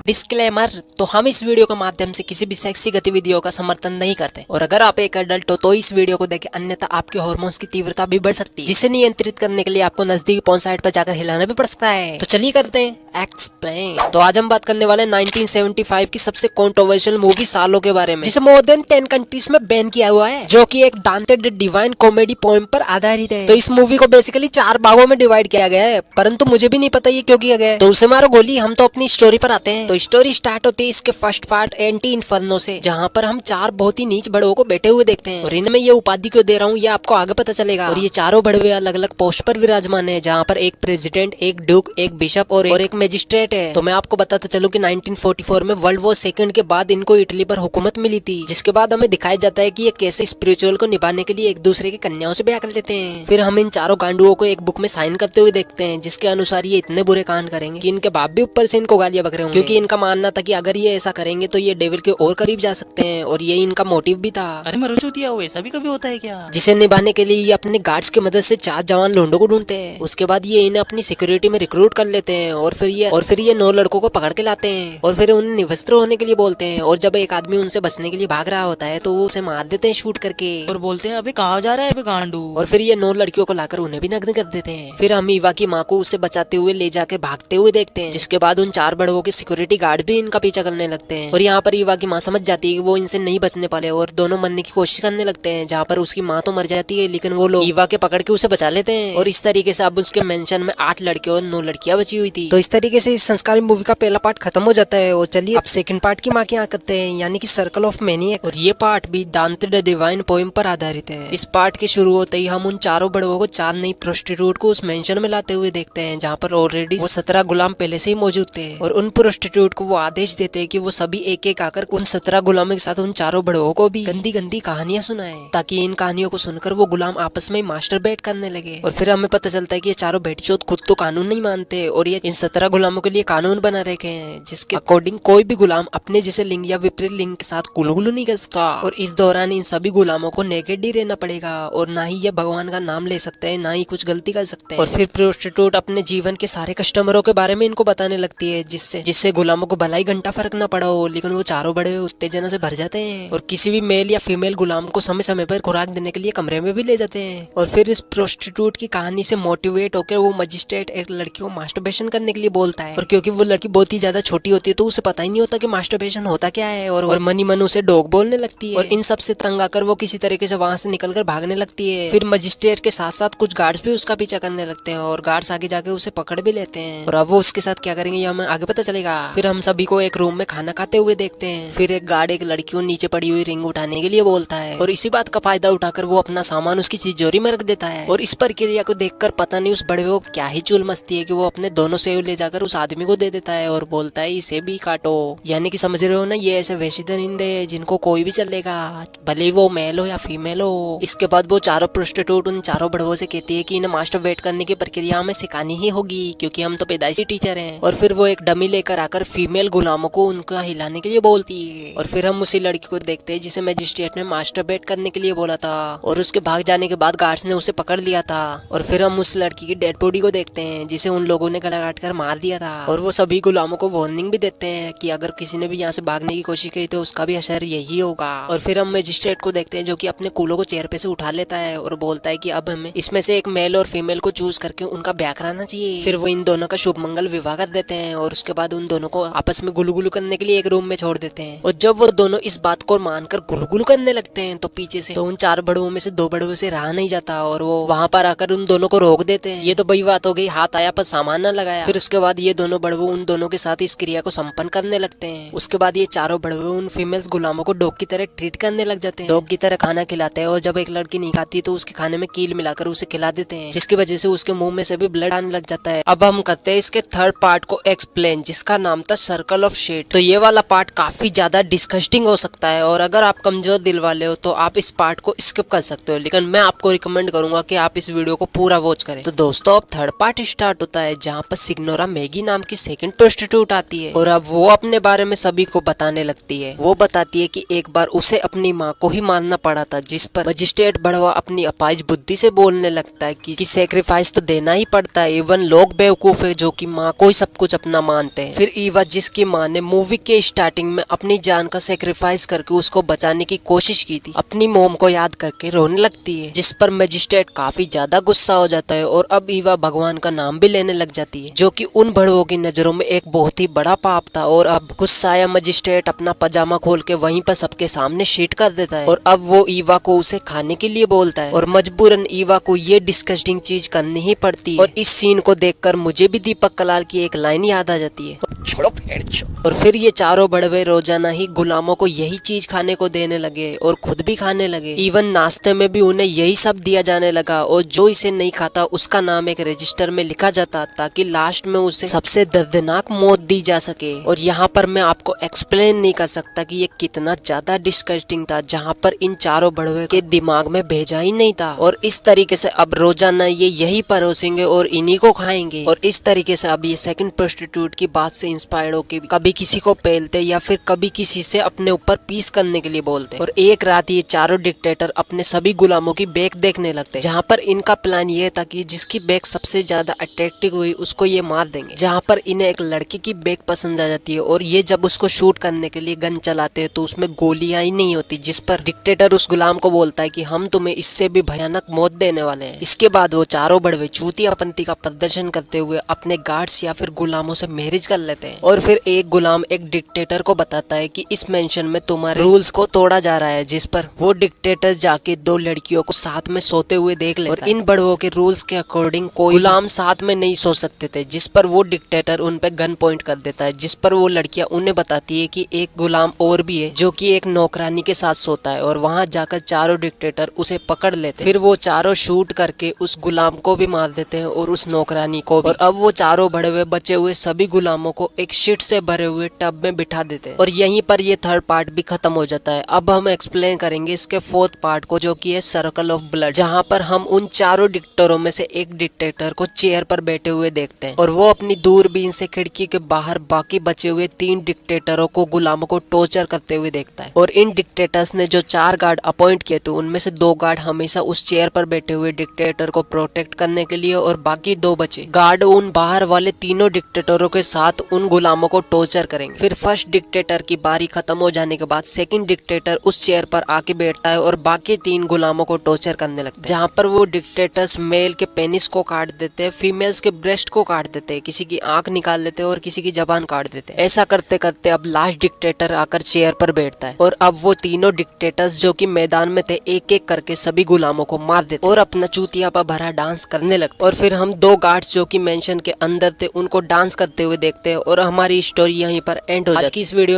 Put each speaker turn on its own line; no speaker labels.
Disclaimer, तो हम इस वीडियो के माध्यम से किसी भी सेक्सी गतिविधियों का समर्थन नहीं करते और अगर आप एक एडल्ट हो तो इस वीडियो को देखें, अन्यथा आपके हार्मोन्स की तीव्रता भी बढ़ सकती है, जिसे नियंत्रित करने के लिए आपको नजदीकी पोर्न साइट पर जाकर हिलाना भी पड़ सकता है। तो चलिए करते हैं एक्सप्लेन। तो आज हम बात करने वाले 1975 की सबसे कंट्रोवर्शियल मूवी सालों के बारे में, जिसे मोर देन 10 कंट्रीज में बैन किया हुआ है, जो कि एक डांटे द डिवाइन कॉमेडी पोएम पर आधारित है। तो इस मूवी को बेसिकली 4 भागों में डिवाइड किया गया है, परंतु मुझे भी नहीं पता ये क्यों किया गया है। तो उसे मारो गोली, हम तो अपनी स्टोरी पर आते हैं। तो स्टोरी स्टार्ट होती है इसके फर्स्ट पार्ट एंटी इन्फर्नो से, जहाँ पर हम 4 बहुत ही नीच बड़वों को बैठे हुए देखते हैं। और इनमें ये उपाधि क्यों दे रहा हूँ ये आपको आगे पता चलेगा। और ये चारों बड़वे अलग अलग पोस्ट पर विराजमान है, जहाँ पर एक प्रेसिडेंट, एक ड्यूक, एक बिशप और एक मैजिस्ट्रेट है। तो मैं आपको बताता चलूं कि 1944 में वर्ल्ड वॉर सेकंड के बाद इनको इटली पर हुकूमत मिली थी, जिसके बाद हमें दिखाया जाता है कि ये कैसे स्पिरिचुअल को निभाने के लिए एक दूसरे की कन्याओं से ब्याह कर लेते हैं। फिर हम इन चारों गांडुओं को एक बुक में साइन करते हुए देखते हैं, जिसके अनुसार ये इतने बुरे कांड करेंगे कि इनके बाप भी ऊपर से इनको गालियां बक रहे होंगे, क्योंकि इनका मानना था कि अगर ये ऐसा करेंगे तो ये डेविल के और करीब जा सकते हैं, और ये इनका मोटिव भी था।
अरे मरुचूतिया, वो ऐसा भी कभी होता है क्या?
जिसे निभाने के लिए ये अपने गार्ड्स की मदद से 4 जवान लोंडों को ढूंढते हैं। उसके बाद ये इन्हें अपनी सिक्योरिटी में रिक्रूट कर लेते हैं, और फिर ये 9 लड़कों को पकड़ के लाते हैं, और फिर उन्हें निवस्त्र होने के लिए बोलते हैं। और जब एक आदमी उनसे बचने के लिए भाग रहा होता है तो वो उसे मार देते हैं शूट करके,
और बोलते हैं अबे कहाँ जा रहा है अबे गांडू।
और फिर ये 9 लड़कियों को लाकर उन्हें भी नग्न कर देते हैं। फिर हम ईवा की माँ को उसे बचाते हुए ले जाके भागते हुए देखते हैं, जिसके बाद उन 4 बड़वों के सिक्योरिटी गार्ड भी इनका पीछा करने लगते हैं। और यहाँ पर ईवा की माँ समझ जाती है कि वो इनसे नहीं बचने पाले, और दोनों मरने की कोशिश करने लगते हैं, जहाँ पर उसकी माँ तो मर जाती है, लेकिन वो लोग ईवा के पकड़ के उसे बचा लेते हैं। और इस तरीके से अब उसके मेंशन में 8 लड़के और 9 लड़कियां बची हुई थी। तो इस तरीके से इस संस्कारी मूवी का पहला पार्ट खत्म हो जाता है। और चलिए अब सेकंड पार्ट की माँ की यहाँ करते हैं, यानी कि सर्कल ऑफ मैनिएक। और ये पार्ट भी दांते द डिवाइन पोएम पर आधारित है। इस पार्ट के शुरू होते ही हम उन चारों बड़वों को 4 नई प्रोस्टिट्यूट को उस मेंशन में लाते हुए देखते हैं, जहाँ पर ऑलरेडी वो 17 गुलाम पहले से ही मौजूद थे। और उन प्रोस्टिट्यूट को वो आदेश देते हैं कि वो सभी एक एक आकर उन 17 गुलामों के साथ उन चारों बड़वों को भी गंदी गंदी कहानियां सुनाए, ताकि इन कहानियों को सुनकर वो गुलाम आपस में मास्टरबेट करने लगे। और फिर हमें पता चलता है कि ये चारों बेटचोद खुद तो कानून नहीं मानते, और ये इन 17 गुलामों के लिए कानून बना रखे हैं, जिसके अकॉर्डिंग कोई भी गुलाम अपने जैसे लिंग या विपरीत लिंग के साथ गुलगुलू नहीं कर सकता। और इस दौरान इन सभी गुलामों को नेकेड ही रहना पड़ेगा, और ना ही ये भगवान का नाम ले सकते हैं, ना ही कुछ गलती कर सकते हैं। और फिर प्रोस्टिट्यूट अपने जीवन के सारे कस्टमरों के बारे में इनको बताने लगती है, जिससे गुलामों को भलाई घंटा फर्क ना पड़ा हो, लेकिन वो चारों बड़े उत्तेजना से भर जाते हैं, और किसी भी मेल या फीमेल गुलाम को समय समय पर खुराक देने के लिए कमरे में भी ले जाते हैं। और फिर इस प्रोस्टिट्यूट की कहानी से मोटिवेट होकर वो मजिस्ट्रेट एक लड़की को मास्टरबेशन करने के लिए बोलता है, और क्योंकि वो लड़की बहुत ही ज्यादा छोटी होती है तो उसे पता ही नहीं होता कि मास्टरबेशन होता क्या है, और मनी मन उसे डॉग बोलने लगती है। और इन सब से तंग आकर वो किसी तरीके से वहां से निकलकर भागने लगती है। फिर मजिस्ट्रेट के साथ साथ कुछ गार्ड्स भी उसका पीछा करने लगते हैं, और गार्ड्स आगे जाके उसे पकड़ भी लेते हैं। और अब वो उसके साथ क्या करेंगे ये हमें आगे पता चलेगा। फिर हम सभी को एक रूम में खाना खाते हुए देखते हैं। फिर एक गार्ड एक लड़की को नीचे पड़ी हुई रिंग उठाने के लिए बोलता है, और इसी बात का फायदा उठाकर वो अपना सामान उसकी तिजोरी में रख देता है। और इस प्रक्रिया को देखकर पता नहीं उस बड़े को क्या ही चुल मस्ती है कि वो अपने दोनों सेव ले जाकर उस आदमी को दे देता है, और बोलता है इसे भी काटो। यानी कि समझ रहे हो ना, ये ऐसे वैसे दरिंदे जिनको कोई भी चलेगा, भले वो मेल हो या फीमेल हो। इसके बाद वो चारों प्रोस्टिट्यूट उन चारों बड़वों से कहती है कि इन्हें मास्टरबेट करने की प्रक्रिया हमें सिखानी ही होगी, क्योंकि हम तो पैदाइशी टीचर हैं। और फिर वो एक डमी लेकर आकर फीमेल गुलामों को उनका हिलाने के लिए बोलती है। और फिर हम उसी लड़की को देखते हैं जिसे मजिस्ट्रेट ने मास्टरबेट करने के लिए बोला था, और उसके भाग जाने के बाद गार्ड्स ने उसे पकड़ लिया था। और फिर हम उस लड़की की डेड बॉडी को देखते हैं जिसे उन लोगों ने गला काट कर मार दिया था। और वो सभी गुलामों को वार्निंग भी देते हैं कि अगर किसी ने भी यहाँ से भागने की कोशिश की तो उसका भी असर यही होगा। और फिर हम मजिस्ट्रेट को देखते हैं जो कि अपने कूलों को चेयर पे से उठा लेता है, और बोलता है कि अब हमें इसमें से एक मेल और फीमेल को चूज करके उनका ब्याह कराना चाहिए। फिर वो इन दोनों का शुभ मंगल विवाह कर देते हैं, और उसके बाद उन दोनों को आपस में गुलगुलू करने के लिए एक रूम में छोड़ देते हैं। और जब वो दोनों इस बात को मानकर गुलगुलू करने लगते हैं तो पीछे से तो उन 4 बड़वों में से 2 बड़वों से रहा नहीं जाता, और वो वहां पर आकर उन दोनों को रोक देते हैं। ये तो बड़ी बात हो गई, हाथ आया पर सामान न लगाया। फिर उसके बाद ये दोनों बड़वो उन दोनों के साथ इस क्रिया को संपन्न करने लगते हैं। उसके बाद ये चारों बड़वो उन फीमेल्स गुलामों को डॉग की तरह ट्रीट करने लग जाते हैं, डॉग की तरह खाना खिलाते हैं। और जब एक लड़की नहीं खाती तो उसके खाने में कील मिलाकर उसे खिला देते हैं, जिसकी वजह से उसके मुंह में से भी ब्लड आने लग जाता है। अब हम करते हैं इसके थर्ड पार्ट को एक्सप्लेन, जिसका नाम था सर्कल ऑफ शेड। तो ये वाला पार्ट काफी ज्यादा डिस्गस्टिंग हो सकता है, और अगर आप कमजोर दिल वाले हो तो आप इस पार्ट को स्किप कर सकते हो, लेकिन मैं आपको रिकमेंड करूंगा कि आप इस वीडियो को पूरा वॉच करें। तो दोस्तों अब थर्ड पार्ट स्टार्ट होता है, जहाँ पर सिग्नोरा मैगी नाम की सेकंड प्रोस्टिट्यूट आती है, और अब वो अपने बारे में सभी को बताने लगती है। वो बताती है कि एक बार उसे अपनी माँ को ही मानना पड़ा था, जिस पर मजिस्ट्रेट बड़वा अपनी अपाइज बुद्धि से बोलने लगता है कि सेक्रीफाइस तो देना ही पड़ता है, इवन लोग बेवकूफ है जो कि माँ को ही सब कुछ अपना मानते हैं। फिर ईवा ईवा जिसकी माँ ने मूवी के स्टार्टिंग में अपनी जान का सेक्रीफाइस करके उसको बचाने की कोशिश की थी, अपनी मॉम को याद करके रोने लगती है, जिस पर मजिस्ट्रेट काफी ज्यादा गुस्सा हो जाता है और अब ईवा भगवान का नाम भी लेने लग जाती है, जो कि उन बड़ुओं की नजरों में एक बहुत ही बड़ा पाप था। और अब गुस्साया मजिस्ट्रेट अपना पजामा खोल के वहीं पर सबके सामने शीट कर देता है और अब वो ईवा को उसे खाने के लिए बोलता है और मजबूरन ईवा को ये डिस्कस्टिंग चीज करनी ही पड़ती है। और इस सीन को देखकर मुझे भी दीपक कलाल की एक लाइन याद आ जाती है,
छोड़ो
और फिर ये चारों बड़वे रोजाना ही गुलामों को यही चीज खाने को देने लगे और खुद भी खाने लगे। इवन नाश्ते में भी उन्हें यही सब दिया जाने लगा और जो इसे नहीं खाता उसका नाम एक रजिस्टर में लिखा जाता ताकि लास्ट में उसे सबसे दर्दनाक मौत दी जा सके। और यहाँ पर मैं आपको एक्सप्लेन नहीं कर सकता कि ये कितना ज्यादा डिस्कस्टिंग था, जहाँ पर इन चारों बड़वे के दिमाग में भेजा ही नहीं था। और इस तरीके से अब रोजाना ये यही परोसेंगे और इन्हीं को खाएंगे। और इस तरीके से अब ये सेकंड प्रोस्टिट्यूट की बात से इंस्पायर्ड होकर कभी किसी को पेलते या फिर कभी किसी से अपने ऊपर पीस करने के लिए बोलते। और एक रात ये चारों डिक्टेटर अपने सभी गुलामों की बैक देखने लगते, जहाँ पर इनका प्लान ये था कि जिसकी बैक सबसे ज्यादा अट्रैक्टिव हुई उसको ये मार देंगे। जहाँ पर इन्हें एक लड़की की बैक पसंद आ जाती है और ये जब उसको शूट करने के लिए गन चलाते हैं तो उसमें गोलियां ही नहीं होती, जिस पर डिक्टेटर उस गुलाम को बोलता है कि हम तुम्हें इससे भी भयानक मौत देने वाले हैं। इसके बाद वो चारों बड़वे चूतियापंती का प्रदर्शन करते हुए अपने गार्ड्स या फिर गुलामों से मैरिज कर लेते हैं। और फिर एक गुलाम एक डिक्टेटर को बताता है कि इस मेंशन में तुम्हारे रूल्स को तोड़ा जा रहा है, जिस पर वो डिक्टेटर जाके दो लड़कियों को साथ में सोते हुए देख लेता है। और इन बड़वों के रूल्स के अकॉर्डिंग कोई गुलाम साथ में नहीं सो सकते थे, जिस पर वो डिक्टेटर उन पे गन पॉइंट कर देता है, जिस पर वो लड़कियां उन्हें बताती है कि एक गुलाम और भी है जो कि एक नौकरानी के साथ सोता है। और वहां जाकर चारों डिक्टेटर उसे पकड़ लेते, फिर वो चारों शूट करके उस गुलाम को भी मार देते हैं और उस नौकरानी को भी। और अब वो चारों बड़े बचे हुए सभी गुलामों को एक शिट से भरे हुए टब में बिठा देते हैं। और यहीं पर ये थर्ड पार्ट भी खत्म हो जाता है। अब हम एक्सप्लेन करेंगे इसके फोर्थ पार्ट को, जो कि है सर्कल ऑफ ब्लड, जहाँ पर हम उन चारों डिक्टेटरों में से एक डिक्टेटर को चेयर पर बैठे हुए देखते हैं और वो अपनी दूरबीन से खिड़की के बाहर बाकी बचे हुए 3 डिक्टेटरों को गुलामों को टॉर्चर करते हुए देखता है। और इन डिक्टेटर्स ने जो 4 गार्ड अपॉइंट किए थे उनमें से 2 गार्ड हमेशा उस चेयर पर बैठे हुए डिक्टेटर को प्रोटेक्ट करने के लिए और बाकी 2 बचे गार्ड उन बाहर वाले तीनों डिक्टेटरों के साथ उन गुलामों को टॉर्चर करेंगे। फिर फर्स्ट डिक्टेटर की बारी खत्म हो जाने के बाद सेकंड डिक्टेटर उस चेयर पर आके बैठता है और बाकी 3 गुलामों को टॉर्चर करने लगते हैं, जहाँ पर वो डिक्टेटर्स मेल के पेनिस को काट देते हैं, फीमेल्स के ब्रेस्ट को काट देते हैं, किसी की आंख निकाल देते हैं और किसी की जबान काट देते हैं। ऐसा करते करते अब लास्ट डिक्टेटर आकर चेयर पर बैठता है और अब वो तीनों डिक्टेटर्स जो कि मैदान में थे एक एक करके सभी गुलामों को मार देते और अपना चूतिया पर भरा डांस करने लगते। और फिर हम 2 गार्ड्स जो कि मेंशन के अंदर थे उनको डांस करते हुए देखते हैं और हमारी स्टोरी यहीं पर एंड हो जाती है। आज की इस वीडियो